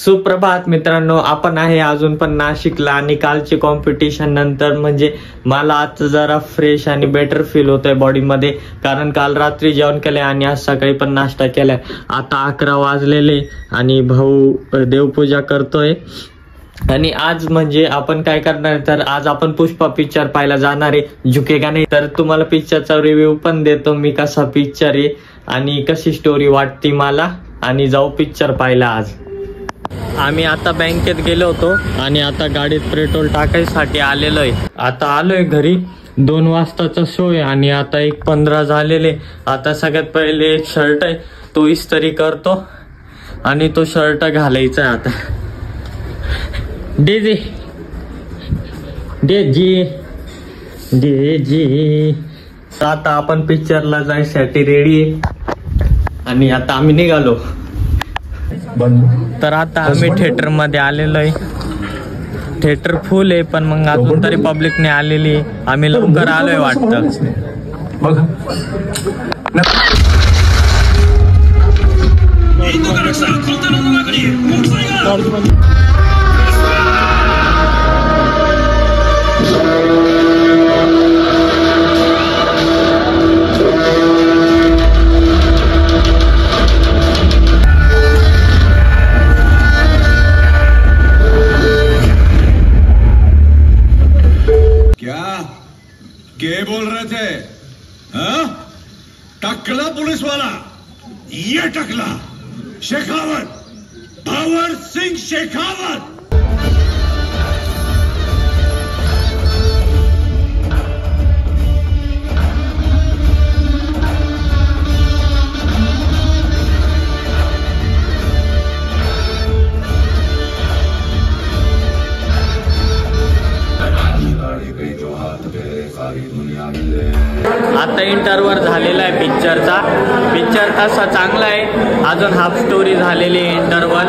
सुप्रभात मित्रांनो, आपण आहे अजून पण नाशिकला आणि कालची कॉम्पिटिशन नंतर म्हणजे मला आज जरा फ्रेश आणि बेटर फील होतंय बॉडीमध्ये, कारण काल रात्री जेवण केलंय आणि आज सकाळी पण नाश्ता केलाय। आता 11 वाजलेले आणि भाऊ देवपूजा करतोय आणि आज म्हणजे आपण काय करणार तर आज आपण पुष्पा पिक्चर पाहायला जाणार आहे, झुकेगा नाही। तर तुम्हाला पिक्चरचा रिव्ह्यू पण देतो मी, कसा पिक्चर आहे आणि कशी स्टोरी वाटते मला, आणि जाऊ पिक्चर पाहायला। आज आम्ही आता बँकेत गेलो होतो आणि आता गाडीत पेट्रोल टाकायसाठी आलेलो आहे। आता आलोय घरी, 2 वाजताचा शो आहे आणि आता 1:15 झालेले। आता सगळ्यात पहिले एक शर्ट आहे तो इस्त्री करतो आणि तो शर्ट घालायचा आहे आता। डेजी डेजी डेजी आता आपण पिक्चरला जायसाठी रेडी आहे आणि आता आम्ही निघालो। तर आता आम्ही थिएटर मध्ये आलेलो आहे, थिएटर फुल आहे पण मग अजून तरी पब्लिक नाही आलेली, आम्ही लवकर आलोय वाटतं। क्या बोल रहे थे? हाँ? टकला पुलिस वाला, ये टकला शेखावत, भंवर सिंह शेखावत। आता इंटरव्हल झालेला आहे पिक्चरचा। पिक्चर तसा चांगला आहे, अजून हाफ स्टोरी झालेली आहे, इंटरव्हल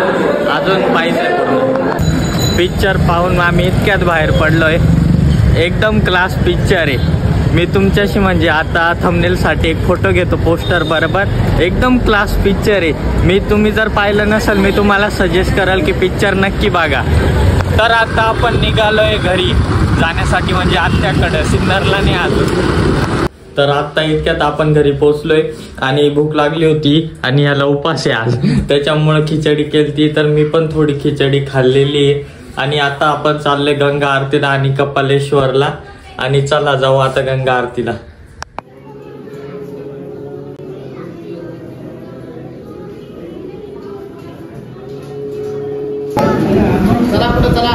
अजून पाहिजे पूर्ण। पिक्चर पाहून आम्ही इतक्यात बाहेर पडलोय, एकदम क्लास पिक्चर आहे। मी तुमच्याशी म्हणजे आता थंबनेल साठी एक फोटो घेतो पोस्टर बरोबर, एकदम क्लास पिक्चर आहे। तुम्ही जर पाहिलं नसेल मी तुम्हाला सजेस्ट कराल की पिक्चर नक्की बघा। तर आता आपण निघालोय घरी जाण्यासाठी, म्हणजे आत्याकडे, सिन्नरला नाही अजून। तर आता इतक्यात आपण घरी पोहोचलोय आणि भूक लागली होती आणि याला उपास आहे आज, त्याच्यामुळे खिचडी केलती, तर मी पण थोडी खिचडी खाल्लेली आहे। आणि आता आपण चालले गंगा आरतीला आणि कपालेश्वरला, आणि चला जाऊ आता गंगा आरतीला। चला पुढे चला।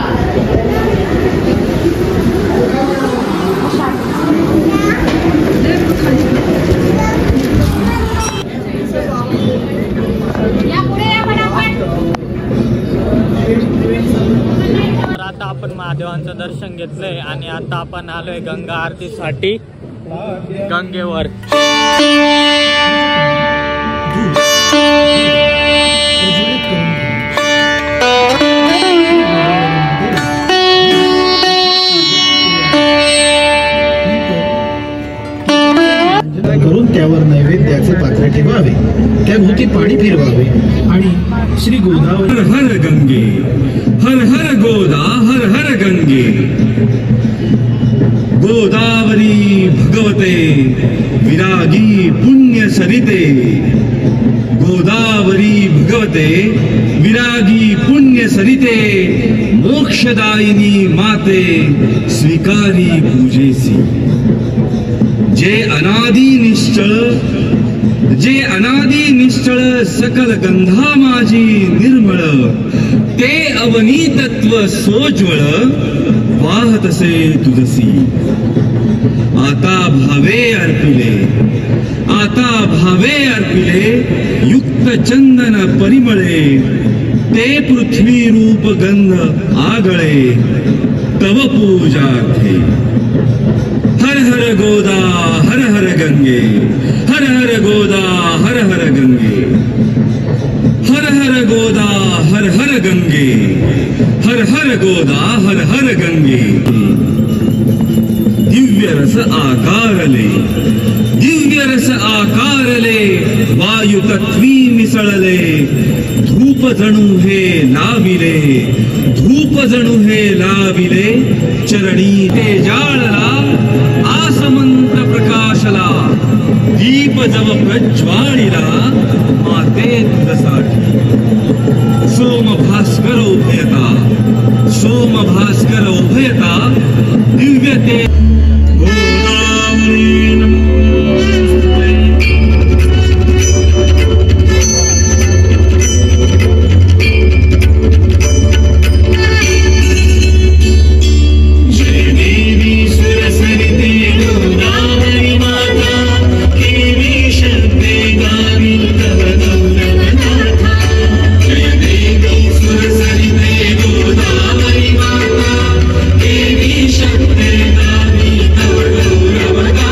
तर आता आपण महादेवांचं दर्शन घेतलंय आणि आता आपण आलोय गंगा आरतीसाठी गंगेवर। करून त्यावर नैवेद्याचे पात्र ठेवावे, त्याभोवती पाणी फिरवावे आणि श्री गोदावरी हर हर गंगे, हर हर गोदा, हर हर गंगे, गोदावरी भगवते विरागी पुण्य सरिते, गोदावरी भगवते विरागी पुण्य सरिते, मोक्षदायिनी माते स्वीकारी पूजेसी। जे अनादि निश्चळ सकल गंधा माझी निर्मळ, ते अवनी तत्व सोज्वळ वाहतसे तुझसी। आता भावे अर्पिले युक्त चंदन परिमळे, ते पृथ्वी रूप गंध आगळे तव पूजार्थे। हर हर गोदा हर हर गंगे, हर हर गोदा हर हर गंगे, हर हर गोदा हर हर गंगे, हर हर गोदा हर हर गंगे। दिव्य रस आकारले, दिव्य रस आकारले वायू तत्वी मिसळले धूप जणू हे लाविले धूप जणू हे लाविले चरणी ते जाळला आसमंत प्रकाशला दीप जव प्रज्वाळीला माते तुझसाठी सोम भास्कर उभयता सोम भास्कर उभयता दिव्य ते गोदावरी नमोस्तुते जय देवी सुरसरिते गोदावरी माता देवी शक्ते गावी तव गौरवगाथा जय देवी सुरसरिते गोदावरी माता देवी शक्ते गावी तव गौरवगाथा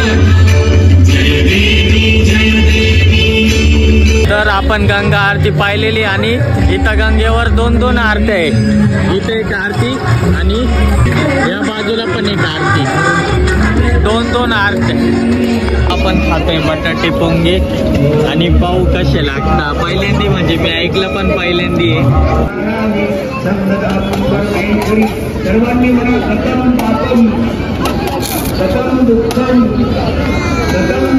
जय देवी जय देवी। तर आपण गंगा आरती पाहिलेली आणि इथं गंगेवर दोन आरत्या आहे. इथे एक आरती आणि या बाजूला पण एक आरती, दोन आरत्या. आपण खातोय बटाटे पोंगे आणि पाव कसे लागतात. पहिल्यांदी म्हणजे मी ऐकलं पण पहिल्यांदी आहे. सर्वांनी म्हणा सतम पापम सतम दुःखम सतम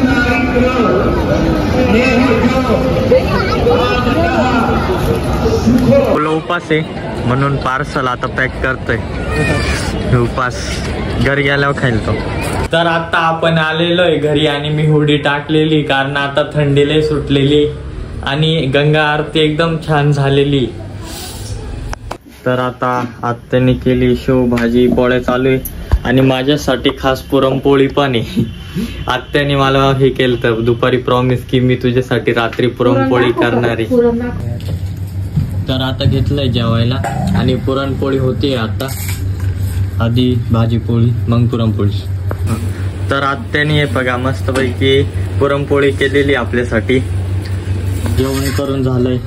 तुला उपास आहे म्हणून पार्सल आता पॅक करतोय. उपास घरी गेल्यावर खाईल तो. तर आता आपण आलेलो आहे घरी आणि मी हुडी टाकलेली कारण आता थंडीला सुटलेली आणि गंगा आरती एकदम छान झालेली. तर आता आत्याने केली शेव भाजी पोळ्या चालू आहे आणि माझ्यासाठी खास पुरणपोळी पण आहे. आत्याने मला हे केलं तर दुपारी प्रॉमिस की मी तुझ्यासाठी रात्री पुरणपोळी करणार आहे. तर आता घेतलंय जेवायला आणि पुरणपोळी होती आता. आधी भाजी पोळी मग पुरणपोळी. तर आत्याने हे बघा मस्तपैकी पुरणपोळी केलेली आपल्यासाठी. जेवण करून झालंय.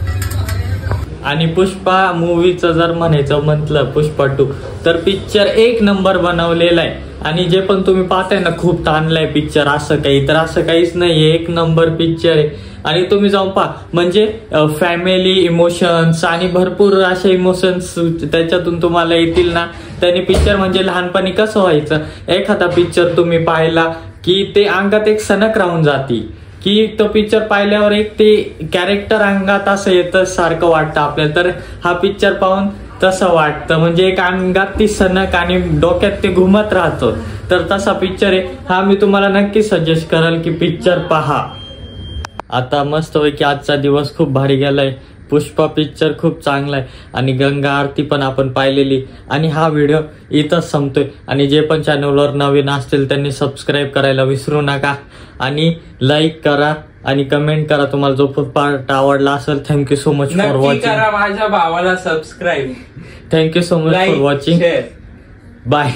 आणि पुष्पा मूवीचं जर म्हणायचं म्हटलं पुष्पा 2 तर पिक्चर एक नंबर बनवलेला आहे. आणि जे पण तुम्ही पाहताय ना खूप ताणलाय पिक्चर असं काही, तर असं काहीच नाही. एक नंबर पिक्चर आहे आणि तुम्ही जाऊन पहा. म्हणजे फॅमिली इमोशन्स आणि भरपूर असे इमोशन्स त्याच्यातून तुम्हाला येतील ना. त्याने पिक्चर म्हणजे लहानपणी कसं व्हायचं, एखादा पिक्चर तुम्ही पाहिला की ते अंगात एक सनक राहून जाती की तो पिक्चर पाहिल्यावर एक ते कॅरेक्टर अंगात असं येतं सारखं वाटतं आपल्याला. तर हा पिक्चर पाहून तसं वाटतं म्हणजे एक अंगात ती सनक आणि डोक्यात ते घुमत राहतो. तर तसा पिक्चर आहे हा. मी तुम्हाला नक्की सजेस्ट करेल की पिक्चर पहा. आता मस्त की आजचा दिवस खूप भारी गेलाय. पुष्पा पिक्चर खूप चांगला आहे आणि गंगा आरती पण आपण पाहिलेली. आणि हा व्हिडिओ इथंच संपतोय. आणि जे पण चॅनलवर नवीन असतील त्यांनी सबस्क्राईब करायला विसरू नका आणि लाईक करा आणि कमेंट करा तुम्हाला जो पार्ट आवडला असेल. Thank you so much for watching. माझ्या भावाला subscribe. Thank you so much for watching. Bye.